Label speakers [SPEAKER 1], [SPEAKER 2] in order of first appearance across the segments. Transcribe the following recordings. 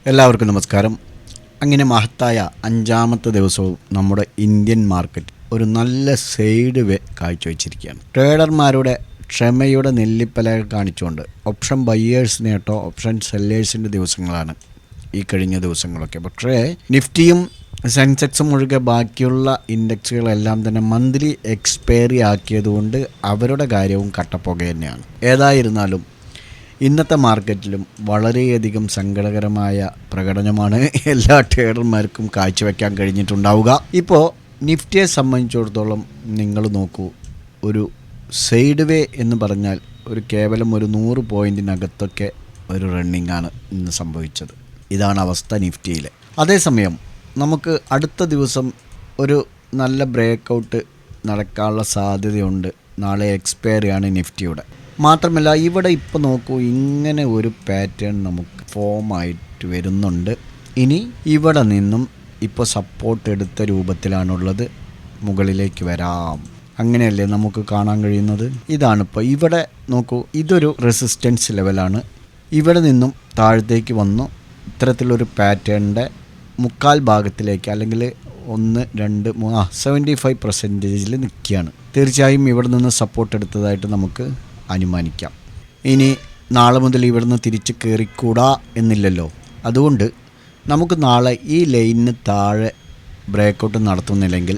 [SPEAKER 1] എല്ലാവർക്കും നമസ്കാരം. അങ്ങനെ മഹത്തായ അഞ്ചാമത്തെ ദിവസവും നമ്മുടെ ഇന്ത്യൻ മാർക്കറ്റ് ഒരു നല്ല സൈഡ് വേ കാഴ്ചവെച്ചിരിക്കുകയാണ്. ട്രേഡർമാരുടെ ക്ഷമയുടെ നെല്ലിപ്പലകൾ കാണിച്ചുകൊണ്ട് ഓപ്ഷൻ ബയ്യേഴ്സ് നേട്ടോ ഓപ്ഷൻ സെല്ലേഴ്സിൻ്റെ ദിവസങ്ങളാണ് ഈ കഴിഞ്ഞ ദിവസങ്ങളൊക്കെ. പക്ഷേ നിഫ്റ്റിയും സെൻസെക്സും ഒഴികെ ബാക്കിയുള്ള ഇൻഡെക്സുകളെല്ലാം തന്നെ മന്ത്ലി എക്സ്പയറി ആക്കിയതുകൊണ്ട് അവരുടെ കാര്യവും കട്ടപ്പുക തന്നെയാണ്. ഏതായിരുന്നാലും ഇന്നത്തെ മാർക്കറ്റിലും വളരെയധികം സങ്കടകരമായ പ്രകടനമാണ് എല്ലാ ട്രേഡർമാർക്കും കാഴ്ചവെക്കാൻ കഴിഞ്ഞിട്ടുണ്ടാവുക. ഇപ്പോൾ നിഫ്റ്റിയെ സംബന്ധിച്ചിടത്തോളം നിങ്ങൾ നോക്കൂ, ഒരു സൈഡ് വേ എന്ന് പറഞ്ഞാൽ കേവലം ഒരു 100 പോയിൻറ്റിനകത്തൊക്കെ ഒരു റണ്ണിങ്ങാണ് ഇന്ന് സംഭവിച്ചത്. ഇതാണ് അവസ്ഥ നിഫ്റ്റിയിൽ. അതേസമയം നമുക്ക് അടുത്ത ദിവസം ഒരു നല്ല ബ്രേക്കൗട്ട് നടക്കാനുള്ള സാധ്യതയുണ്ട്. നാളെ എക്സ്പയറിയാണ് നിഫ്റ്റിയുടെ. മാത്രമല്ല ഇവിടെ ഇപ്പോൾ നോക്കൂ, ഇങ്ങനെ ഒരു പാറ്റേൺ നമുക്ക് ഫോമായിട്ട് വരുന്നുണ്ട്. ഇനി ഇവിടെ നിന്നും ഇപ്പോൾ സപ്പോർട്ട് എടുത്ത രൂപത്തിലാണുള്ളത്. മുകളിലേക്ക് വരാം, അങ്ങനെയല്ലേ നമുക്ക് കാണാൻ കഴിയുന്നത്. ഇതാണിപ്പോൾ ഇവിടെ നോക്കൂ, ഇതൊരു റെസിസ്റ്റൻസ് ലെവലാണ്. ഇവിടെ നിന്നും താഴത്തേക്ക് വന്നു ഇത്തരത്തിലൊരു പാറ്റേണിൻ്റെ മുക്കാൽ ഭാഗത്തിലേക്ക്, അല്ലെങ്കിൽ 75% നിൽക്കുകയാണ്. തീർച്ചയായും ഇവിടെ നിന്ന് സപ്പോർട്ട് എടുത്തതായിട്ട് നമുക്ക് അനുമാനിക്കാം. ഇനി നാളെ മുതൽ ഇവിടുന്ന് തിരിച്ച് കയറിക്കൂടാ എന്നില്ലല്ലോ. അതുകൊണ്ട് നമുക്ക് നാളെ ഈ ലൈനിന് താഴെ ബ്രേക്കൗട്ട് നടത്തുന്നില്ലെങ്കിൽ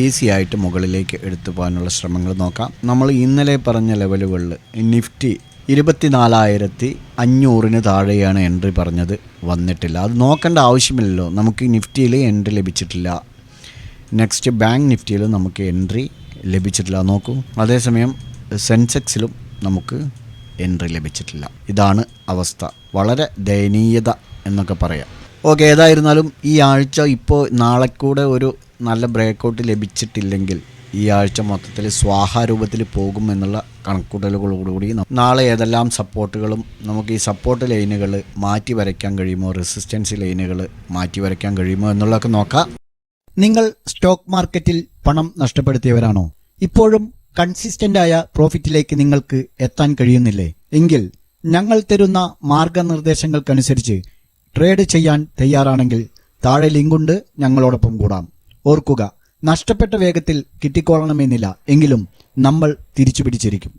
[SPEAKER 1] ഈസി ആയിട്ട് മുകളിലേക്ക് എടുത്തു പോകാനുള്ള ശ്രമങ്ങൾ നോക്കാം. നമ്മൾ ഇന്നലെ പറഞ്ഞ ലെവലുകളിൽ നിഫ്റ്റി 24,500 താഴെയാണ് എൻട്രി പറഞ്ഞത്, വന്നിട്ടില്ല. അത് നോക്കേണ്ട ആവശ്യമില്ലല്ലോ. നമുക്ക് നിഫ്റ്റിയിൽ എൻട്രി ലഭിച്ചിട്ടില്ല. നെക്സ്റ്റ് ബാങ്ക് നിഫ്റ്റിയിൽ നമുക്ക് എൻട്രി ലഭിച്ചിട്ടില്ല, നോക്കൂ. അതേസമയം സെൻസെക്സിലും നമുക്ക് എൻട്രി ലഭിച്ചിട്ടില്ല. ഇതാണ് അവസ്ഥ. വളരെ ദയനീയത എന്നൊക്കെ പറയാം. ഓക്കെ, ഏതായിരുന്നാലും ഈ ആഴ്ച ഇപ്പോൾ നാളെക്കൂടെ ഒരു നല്ല ബ്രേക്കൗട്ട് ലഭിച്ചിട്ടില്ലെങ്കിൽ ഈ ആഴ്ച മൊത്തത്തിൽ സ്വാഹാരൂപത്തിൽ പോകും എന്നുള്ള കണക്കൂട്ടലുകളോടുകൂടി നാളെ ഏതെല്ലാം സപ്പോർട്ടുകളും നമുക്ക് ഈ സപ്പോർട്ട് ലൈനുകൾ മാറ്റി വരയ്ക്കാൻ കഴിയുമോ, റെസിസ്റ്റൻസ് ലൈനുകൾ മാറ്റി വരയ്ക്കാൻ കഴിയുമോ എന്നുള്ളതൊക്കെ നോക്കാം.
[SPEAKER 2] നിങ്ങൾ സ്റ്റോക്ക് മാർക്കറ്റിൽ പണം നഷ്ടപ്പെടുത്തിയവരാണോ? ഇപ്പോഴും കൺസിസ്റ്റൻ്റായ പ്രോഫിറ്റിലേക്ക് നിങ്ങൾക്ക് എത്താൻ കഴിയുന്നില്ലേ? എങ്കിൽ ഞങ്ങൾ തരുന്ന മാർഗനിർദ്ദേശങ്ങൾക്കനുസരിച്ച് ട്രേഡ് ചെയ്യാൻ തയ്യാറാണെങ്കിൽ താഴെ ലിങ്കുണ്ട്, ഞങ്ങളോടൊപ്പം കൂടാം. ഓർക്കുക, നഷ്ടപ്പെട്ട വേഗത്തിൽ കിട്ടിക്കൊള്ളണമെന്നില്ല, എങ്കിലും നമ്മൾ തിരിച്ചു പിടിച്ചിരിക്കും.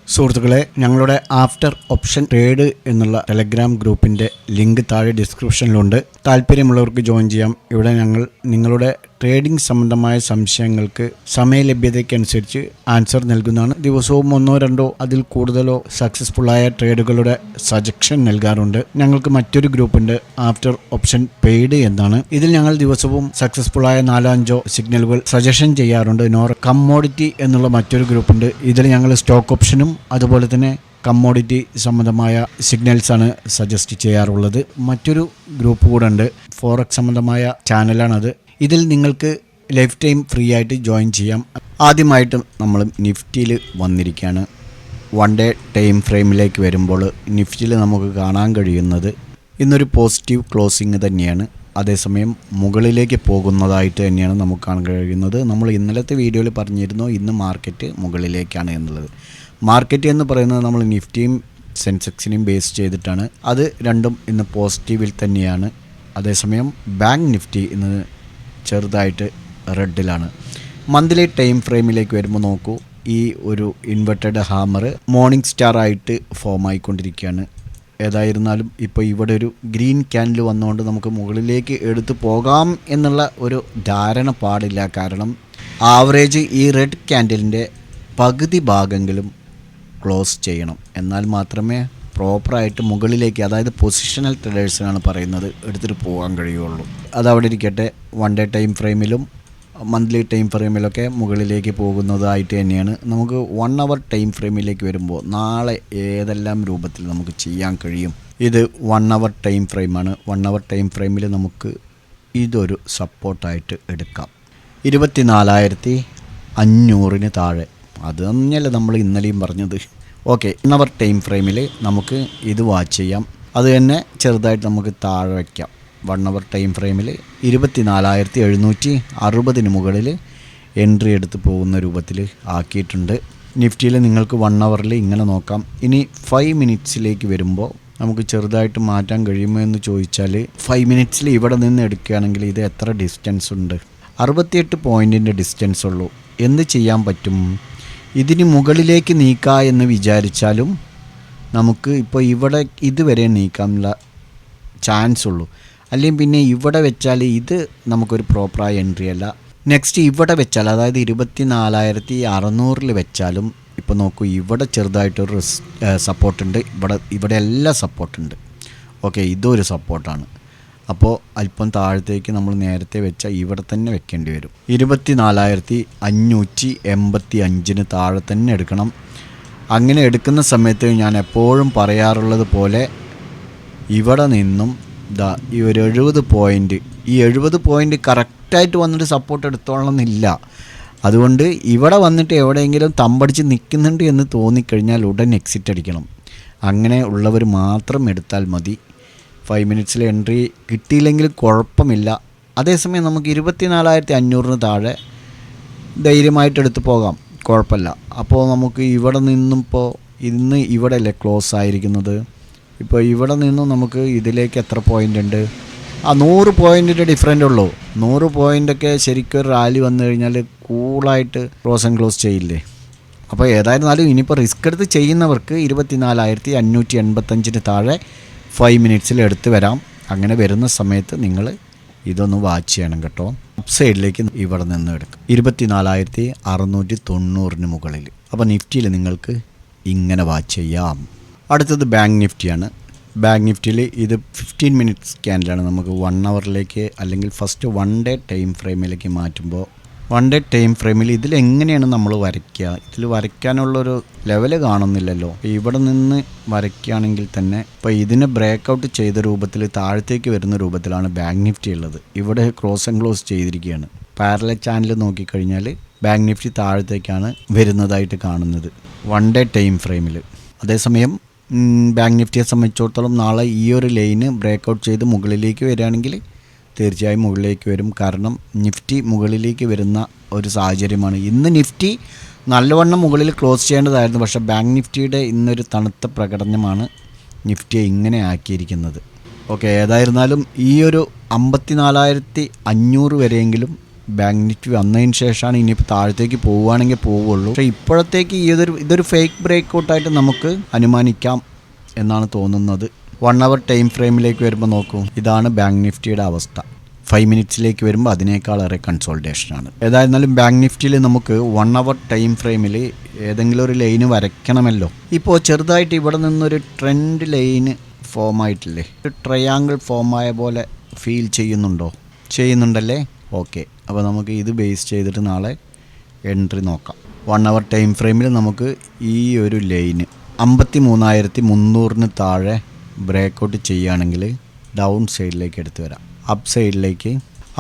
[SPEAKER 1] സുഹൃത്തുക്കളെ, ഞങ്ങളുടെ ആഫ്റ്റർ ഓപ്ഷൻ ട്രേഡ് എന്നുള്ള ടെലഗ്രാം ഗ്രൂപ്പിൻ്റെ ലിങ്ക് താഴെ ഡിസ്ക്രിപ്ഷനിലുണ്ട്. താല്പര്യമുള്ളവർക്ക് ജോയിൻ ചെയ്യാം. ഇവിടെ ഞങ്ങൾ നിങ്ങളുടെ ട്രേഡിംഗ് സംബന്ധമായ സംശയങ്ങൾക്ക് സമയലഭ്യതയ്ക്കനുസരിച്ച് ആൻസർ നൽകുന്നതാണ്. ദിവസവും 1-2 അതിൽ കൂടുതലോ സക്സസ്ഫുള്ളായ ട്രേഡുകളുടെ സജഷൻ നൽകാറുണ്ട്. ഞങ്ങൾക്ക് മറ്റൊരു ഗ്രൂപ്പുണ്ട്, ആഫ്റ്റർ ഓപ്ഷൻ പെയ്ഡ് എന്നാണ്. ഇതിൽ ഞങ്ങൾ ദിവസവും സക്സസ്ഫുള്ളായ 4-5 സിഗ്നലുകൾ സജഷൻ ചെയ്യാറുണ്ട്. കമ്മോഡിറ്റി എന്നുള്ള മറ്റൊരു ഗ്രൂപ്പുണ്ട്. ഇതിൽ ഞങ്ങൾ സ്റ്റോക്ക് ഓപ്ഷനും അതുപോലെ തന്നെ കമ്മോഡിറ്റി സംബന്ധമായ സിഗ്നൽസാണ് സജസ്റ്റ് ചെയ്യാറുള്ളത്. മറ്റൊരു ഗ്രൂപ്പ് കൂടെ ഉണ്ട്, ഫോറക്സ് സംബന്ധമായ ചാനലാണത്. ഇതിൽ നിങ്ങൾക്ക് ലൈഫ് ടൈം ഫ്രീ ആയിട്ട് ജോയിൻ ചെയ്യാം. ആദ്യമായിട്ടും നമ്മൾ നിഫ്റ്റിയിൽ വന്നിരിക്കുകയാണ്. 1 ഡേ ടൈം ഫ്രെയിമിലേക്ക് വരുമ്പോൾ നിഫ്റ്റിയിൽ നമുക്ക് കാണാൻ കഴിയുന്നത് ഇന്നൊരു പോസിറ്റീവ് ക്ലോസിങ് തന്നെയാണ്. അതേസമയം മുകളിലേക്ക് പോകുന്നതായിട്ട് തന്നെയാണ് നമുക്ക് കാണാൻ കഴിയുന്നത്. നമ്മൾ ഇന്നലത്തെ വീഡിയോയിൽ പറഞ്ഞിരുന്നു ഇന്ന് മാർക്കറ്റ് മുകളിലേക്കാണ് എന്നുള്ളത്. മാർക്കറ്റ് എന്ന് പറയുന്നത് നമ്മൾ നിഫ്റ്റിയും സെൻസെക്സിനെയും ബേസ് ചെയ്തിട്ടാണ്. അത് രണ്ടും ഇന്ന് പോസിറ്റീവിൽ തന്നെയാണ്. അതേസമയം ബാങ്ക് നിഫ്റ്റി ഇന്ന് ചെറുതായിട്ട് റെഡിലാണ്. മന്ത്ലി ടൈം ഫ്രെയിമിലേക്ക് വരുമ്പോൾ നോക്കൂ, ഈ ഒരു ഇൻവെർട്ടഡ് ഹാമർ മോർണിംഗ് സ്റ്റാർ ആയിട്ട് ഫോം ആയിക്കൊണ്ടിരിക്കുകയാണ്. ഏതായിരുന്നാലും ഇപ്പോൾ ഇവിടെ ഒരു ഗ്രീൻ ക്യാൻഡിൽ വന്നുകൊണ്ട് നമുക്ക് മുകളിലേക്ക് എടുത്തു പോകാം എന്നുള്ള ഒരു ധാരണ പാടില്ല. കാരണം ആവറേജ് ഈ റെഡ് ക്യാൻഡിലിൻ്റെ പകുതി ഭാഗമെങ്കിലും ക്ലോസ് ചെയ്യണം, എന്നാൽ മാത്രമേ പ്രോപ്പറായിട്ട് മുകളിലേക്ക്, അതായത് പൊസിഷണൽ ട്രേഡേഴ്സിനാണ് പറയുന്നത്, എടുത്തിട്ട് പോകാൻ കഴിയുള്ളൂ. അതവിടെ ഇരിക്കട്ടെ. 1 ഡേ ടൈം ഫ്രെയിമിലും മന്ത്ലി ടൈം ഫ്രെയിമിലൊക്കെ മുകളിലേക്ക് പോകുന്നതായിട്ട് തന്നെയാണ്. നമുക്ക് 1 അവർ ടൈം ഫ്രെയിമിലേക്ക് വരുമ്പോൾ നാളെ ഏതെല്ലാം രൂപത്തിൽ നമുക്ക് ചെയ്യാൻ കഴിയും. ഇത് 1 അവർ ടൈം ഫ്രെയിമാണ്. 1 അവർ ടൈം ഫ്രെയിമിൽ നമുക്ക് ഇതൊരു സപ്പോർട്ടായിട്ട് എടുക്കാം. 24,500 താഴെ. അത് തന്നെയല്ലേ നമ്മൾ ഇന്നലെയും പറഞ്ഞത്. ഓക്കെ, 1 അവർ ടൈം ഫ്രെയിമിൽ നമുക്ക് ഇത് വാച്ച് ചെയ്യാം. അത് തന്നെ ചെറുതായിട്ട് നമുക്ക് താഴെ വയ്ക്കാം. 1 അവർ ടൈം ഫ്രെയിമിൽ 24,760 മുകളിൽ എൻട്രി എടുത്ത് പോകുന്ന രൂപത്തിൽ ആക്കിയിട്ടുണ്ട്. നിഫ്റ്റിയിൽ നിങ്ങൾക്ക് 1 അവറിൽ ഇങ്ങനെ നോക്കാം. ഇനി 5 മിനിറ്റ്സിലേക്ക് വരുമ്പോൾ നമുക്ക് ചെറുതായിട്ട് മാറ്റാൻ കഴിയുമോ എന്ന് ചോദിച്ചാൽ 5 മിനിറ്റ്സിൽ ഇവിടെ നിന്ന് എടുക്കുകയാണെങ്കിൽ ഇത് എത്ര ഡിസ്റ്റൻസ് ഉണ്ട്? 68 പോയിൻറ്റിൻ്റെ ഡിസ്റ്റൻസ് ഉള്ളൂ. എന്ത് ചെയ്യാൻ പറ്റും? ഇതിന് മുകളിലേക്ക് നീക്കുക എന്ന് വിചാരിച്ചാലും നമുക്ക് ഇപ്പോൾ ഇവിടെ ഇതുവരെ നീക്കാനുള്ള ചാൻസ് ഉള്ളൂ. അല്ലെങ്കിൽ പിന്നെ ഇവിടെ വെച്ചാൽ ഇത് നമുക്കൊരു പ്രോപ്പറായ എൻട്രി അല്ല. നെക്സ്റ്റ് ഇവിടെ വെച്ചാൽ, അതായത് 24,600 വെച്ചാലും ഇപ്പോൾ നോക്കൂ, ഇവിടെ ചെറുതായിട്ടൊരു സപ്പോർട്ടുണ്ട്, ഇവിടെ എല്ലാം സപ്പോർട്ടുണ്ട്. ഓക്കെ, ഇതൊരു സപ്പോർട്ടാണ്. അപ്പോൾ അല്പം താഴത്തേക്ക് നമ്മൾ നേരത്തെ വെച്ചാൽ ഇവിടെ തന്നെ വെക്കേണ്ടി വരും. 24,585 താഴെ തന്നെ എടുക്കണം. അങ്ങനെ എടുക്കുന്ന സമയത്ത് ഞാൻ എപ്പോഴും പറയാറുള്ളത് പോലെ ഇവിടെ നിന്നും ഈ ഒരു 70 പോയിൻ്റ്, ഈ 70 പോയിൻ്റ് കറക്റ്റായിട്ട് വന്നിട്ട് സപ്പോർട്ട് എടുത്തോളണമെന്നില്ല. അതുകൊണ്ട് ഇവിടെ വന്നിട്ട് എവിടെയെങ്കിലും തമ്പടിച്ച് നിൽക്കുന്നുണ്ട് എന്ന് തോന്നിക്കഴിഞ്ഞാൽ ഉടൻ എക്സിറ്റ് അടിക്കണം. അങ്ങനെ ഉള്ളവർ മാത്രം എടുത്താൽ മതി. 5 മിനിറ്റ്സിൽ എൻട്രി കിട്ടിയില്ലെങ്കിലും കുഴപ്പമില്ല. അതേസമയം നമുക്ക് 24,500 താഴെ ധൈര്യമായിട്ട് എടുത്ത് പോകാം, കുഴപ്പമില്ല. അപ്പോൾ നമുക്ക് ഇവിടെ നിന്നും ഇന്ന് ഇവിടെ അല്ലേ ക്ലോസ് ആയിരിക്കുന്നത്. ഇപ്പോൾ ഇവിടെ നിന്നും നമുക്ക് ഇതിലേക്ക് എത്ര പോയിൻ്റ് ഉണ്ട്? 100 പോയിൻറ്റിൻ്റെ ഡിഫറൻ്റ് ഉള്ളൂ. 100 പോയിൻ്റൊക്കെ ശരിക്കും റാലി വന്നു കഴിഞ്ഞാൽ കൂളായിട്ട് ക്ലോസ് ആൻഡ് ക്ലോസ് ചെയ്യില്ലേ? അപ്പോൾ ഏതായിരുന്നാലും ഇനിയിപ്പോൾ റിസ്ക് എടുത്ത് ചെയ്യുന്നവർക്ക് 24,585 താഴെ 5 മിനിറ്റ്സിൽ എടുത്ത് വരാം. അങ്ങനെ വരുന്ന സമയത്ത് നിങ്ങൾ ഇതൊന്ന് വാച്ച് ചെയ്യണം കേട്ടോ. അപ്പ് സൈഡിലേക്ക് ഇവിടെ നിന്ന് എടുക്കും 24,690 മുകളിൽ. അപ്പോൾ നിഫ്റ്റിയിൽ നിങ്ങൾക്ക് ഇങ്ങനെ വാച്ച് ചെയ്യാം. അടുത്തത് ബാങ്ക് നിഫ്റ്റിയാണ്. ബാങ്ക് നിഫ്റ്റിയിൽ ഇത് 15 മിനിറ്റ്സ് ക്യാൻഡിലാണ്. നമുക്ക് 1 അവറിലേക്ക് അല്ലെങ്കിൽ ഫസ്റ്റ് 1 ഡേ ടൈം ഫ്രെയിമിലേക്ക് മാറ്റുമ്പോൾ 1 ഡേ ടൈം ഫ്രെയിമിൽ ഇതിലെങ്ങനെയാണ് നമ്മൾ വരയ്ക്കുക? ഇതിൽ വരയ്ക്കാനുള്ളൊരു ലെവൽ കാണുന്നില്ലല്ലോ. ഇവിടെ നിന്ന് വരയ്ക്കുകയാണെങ്കിൽ തന്നെ ഇപ്പോൾ ഇതിനെ ബ്രേക്ക് ഔട്ട് ചെയ്ത രൂപത്തിൽ താഴത്തേക്ക് വരുന്ന രൂപത്തിലാണ് ബാങ്ക് നിഫ്റ്റി ഉള്ളത്. ഇവിടെ ക്രോസ് ആൻഡ് ക്ലോസ് ചെയ്തിരിക്കുകയാണ്. പാരലൽ ചാനൽ നോക്കിക്കഴിഞ്ഞാൽ ബാങ്ക് നിഫ്റ്റി താഴത്തേക്കാണ് വരുന്നതായിട്ട് കാണുന്നത് 1 ഡേ ടൈം ഫ്രെയിമിൽ. അതേസമയം ബാങ്ക് നിഫ്റ്റിയെ സംബന്ധിച്ചിടത്തോളം നാളെ ഈ ഒരു ലൈന് ബ്രേക്ക് ഔട്ട് ചെയ്ത് മുകളിലേക്ക് വരികയാണെങ്കിൽ തീർച്ചയായും മുകളിലേക്ക് വരും. കാരണം നിഫ്റ്റി മുകളിലേക്ക് വരുന്ന ഒരു സാഹചര്യമാണ്. ഇന്ന് നിഫ്റ്റി നല്ലവണ്ണം മുകളിൽ ക്ലോസ് ചെയ്യേണ്ടതായിരുന്നു. പക്ഷേ ബാങ്ക് നിഫ്റ്റിയുടെ ഇന്നൊരു തണുത്ത പ്രകടനമാണ് നിഫ്റ്റിയെ ഇങ്ങനെ ആക്കിയിരിക്കുന്നത്. ഓക്കെ, ഏതായിരുന്നാലും ഈ ഒരു 54,500 വരെയെങ്കിലും ബാങ്ക് നിഫ്റ്റി വന്നതിന് ശേഷമാണ് ഇനിയിപ്പോൾ താഴത്തേക്ക് പോവുകയാണെങ്കിൽ പോവുള്ളൂ. പക്ഷേ ഇപ്പോഴത്തേക്ക് ഇതൊരു ഫേക്ക് ബ്രേക്ക് ഔട്ടായിട്ട് നമുക്ക് അനുമാനിക്കാം എന്നാണ് തോന്നുന്നത്. 1 അവർ ടൈം ഫ്രെയിമിലേക്ക് വരുമ്പോൾ നോക്കൂ, ഇതാണ് ബാങ്ക് നിഫ്റ്റിയുടെ അവസ്ഥ. 5 മിനിറ്റ്സിലേക്ക് വരുമ്പോൾ അതിനേക്കാളേറെ കൺസോൾട്ടേഷനാണ്. ഏതായിരുന്നാലും ബാങ്ക് നിഫ്റ്റിയിൽ നമുക്ക് 1 അവർ ടൈം ഫ്രെയിമിൽ ഏതെങ്കിലും ഒരു ലൈന് വരയ്ക്കണമല്ലോ. ഇപ്പോൾ ചെറുതായിട്ട് ഇവിടെ നിന്നൊരു ട്രെൻഡ് ലൈന് ഫോം ആയിട്ടില്ലേ? ഒരു ട്രയാങ്കിൾ ഫോമായ പോലെ ഫീൽ ചെയ്യുന്നുണ്ടല്ലേ? ഓക്കെ, അപ്പോൾ നമുക്ക് ഇത് ബേസ് ചെയ്തിട്ട് നാളെ എൻട്രി നോക്കാം. 1 അവർ ടൈം ഫ്രെയിമിൽ നമുക്ക് ഈ ഒരു ലൈന് 53,300 താഴെ ബ്രേക്ക് ഔട്ട് ചെയ്യുകയാണെങ്കിൽ ഡൗൺ സൈഡിലേക്ക് എടുത്തു വരാം. അപ്പ് സൈഡിലേക്ക്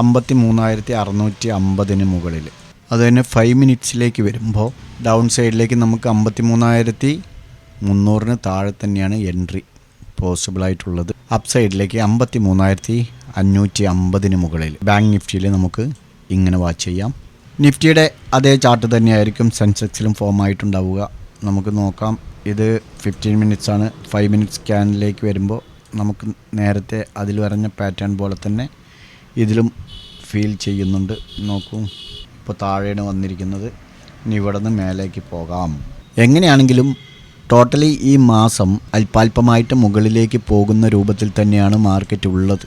[SPEAKER 1] 53,650 മുകളിൽ. അതുതന്നെ 5 മിനിറ്റ്സിലേക്ക് വരുമ്പോൾ ഡൗൺ സൈഡിലേക്ക് നമുക്ക് 53,300 താഴെ തന്നെയാണ് എൻട്രി പോസിബിളായിട്ടുള്ളത്. അപ്പ് സൈഡിലേക്ക് 53,550 മുകളിൽ. ബാങ്ക് നിഫ്റ്റിയിൽ നമുക്ക് ഇങ്ങനെ വാച്ച് ചെയ്യാം. നിഫ്റ്റിയുടെ അതേ ചാർട്ട് തന്നെയായിരിക്കും സെൻസെക്സിലും ഫോം ആയിട്ടുണ്ടാവുക. നമുക്ക് നോക്കാം. ഇത് 15 മിനിറ്റ്സ് ആണ്. 5 മിനിറ്റ്സ് സ്കാനിലേക്ക് വരുമ്പോൾ നമുക്ക് നേരത്തെ അതിൽ പറഞ്ഞ പാറ്റേൺ പോലെ തന്നെ ഇതിലും ഫീൽ ചെയ്യുന്നുണ്ട്. നോക്കൂ, ഇപ്പോൾ താഴെയാണ് വന്നിരിക്കുന്നത്. ഇനി ഇവിടെ നിന്ന് മേലേക്ക് പോകാം. എങ്ങനെയാണെങ്കിലും ടോട്ടലി ഈ മാസം അല്പാൽപമായിട്ട് മുകളിലേക്ക് പോകുന്ന രൂപത്തിൽ തന്നെയാണ് മാർക്കറ്റ് ഉള്ളത്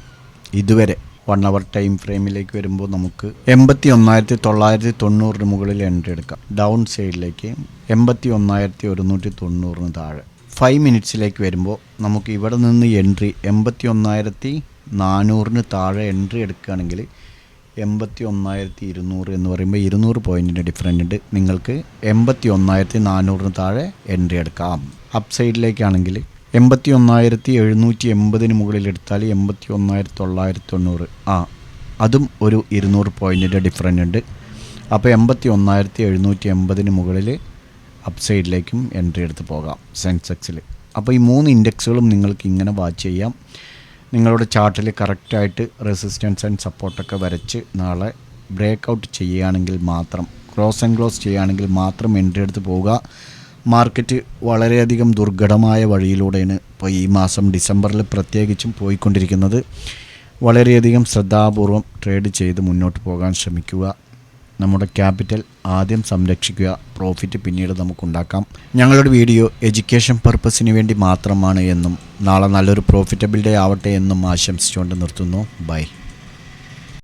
[SPEAKER 1] ഇതുവരെ. 1 അവർ ടൈം ഫ്രെയിമിലേക്ക് വരുമ്പോൾ നമുക്ക് 81,990 മുകളിൽ എൻട്രി എടുക്കാം. ഡൗൺ സൈഡിലേക്ക് 81,190 താഴെ. 5 മിനിറ്റ്സിലേക്ക് വരുമ്പോൾ നമുക്ക് ഇവിടെ നിന്ന് എൻട്രി 81,400 താഴെ എൻട്രി എടുക്കുകയാണെങ്കിൽ 81,200 എന്ന് പറയുമ്പോൾ 200 പോയിൻറ്റിൻ്റെ ഡിഫറൻ്റ് ഉണ്ട്. നിങ്ങൾക്ക് 81,400 താഴെ എൻട്രി എടുക്കാം. അപ്പ് സൈഡിലേക്കാണെങ്കിൽ 81,780 മുകളിൽ എടുത്താൽ 81,990. അതും ഒരു 200 പോയിൻറ്റിൻ്റെ ഡിഫറൻ്റ് ഉണ്ട്. അപ്പോൾ 81,780 മുകളിൽ അപ്പ് സൈഡിലേക്കും എൻട്രി എടുത്ത് പോകാം സെൻസെക്സിൽ. അപ്പോൾ ഈ 3 ഇൻഡെക്സുകളും നിങ്ങൾക്ക് ഇങ്ങനെ വാച്ച് ചെയ്യാം. നിങ്ങളുടെ ചാർട്ടിൽ കറക്റ്റായിട്ട് റെസിസ്റ്റൻസ് ആൻഡ് സപ്പോർട്ടൊക്കെ വരച്ച് നാളെ ബ്രേക്ക് ഔട്ട് ചെയ്യുകയാണെങ്കിൽ മാത്രം, ക്രോസ് ആൻഡ് ക്ലോസ് ചെയ്യുകയാണെങ്കിൽ മാത്രം എൻട്രി എടുത്ത് പോവുക. മാർക്കറ്റ് വളരെയധികം ദുർഘടമായ വഴിയിലൂടെയാണ് അപ്പോൾ ഈ മാസം ഡിസംബറിൽ പ്രത്യേകിച്ചും പോയിക്കൊണ്ടിരിക്കുന്നത്. വളരെയധികം ശ്രദ്ധാപൂർവം ട്രേഡ് ചെയ്ത് മുന്നോട്ട് പോകാൻ ശ്രമിക്കുക. നമ്മുടെ ക്യാപിറ്റൽ ആദ്യം സംരക്ഷിക്കുക, പ്രോഫിറ്റ് പിന്നീട് നമുക്കുണ്ടാക്കാം. ഞങ്ങളുടെ വീഡിയോ എഡ്യൂക്കേഷൻ പർപ്പസിന് വേണ്ടി മാത്രമാണ് എന്നും നാളെ നല്ലൊരു പ്രോഫിറ്റബിൾ ഡേ ആവട്ടെ എന്നും ആശംസിച്ചുകൊണ്ട് നിർത്തുന്നു. ബൈ.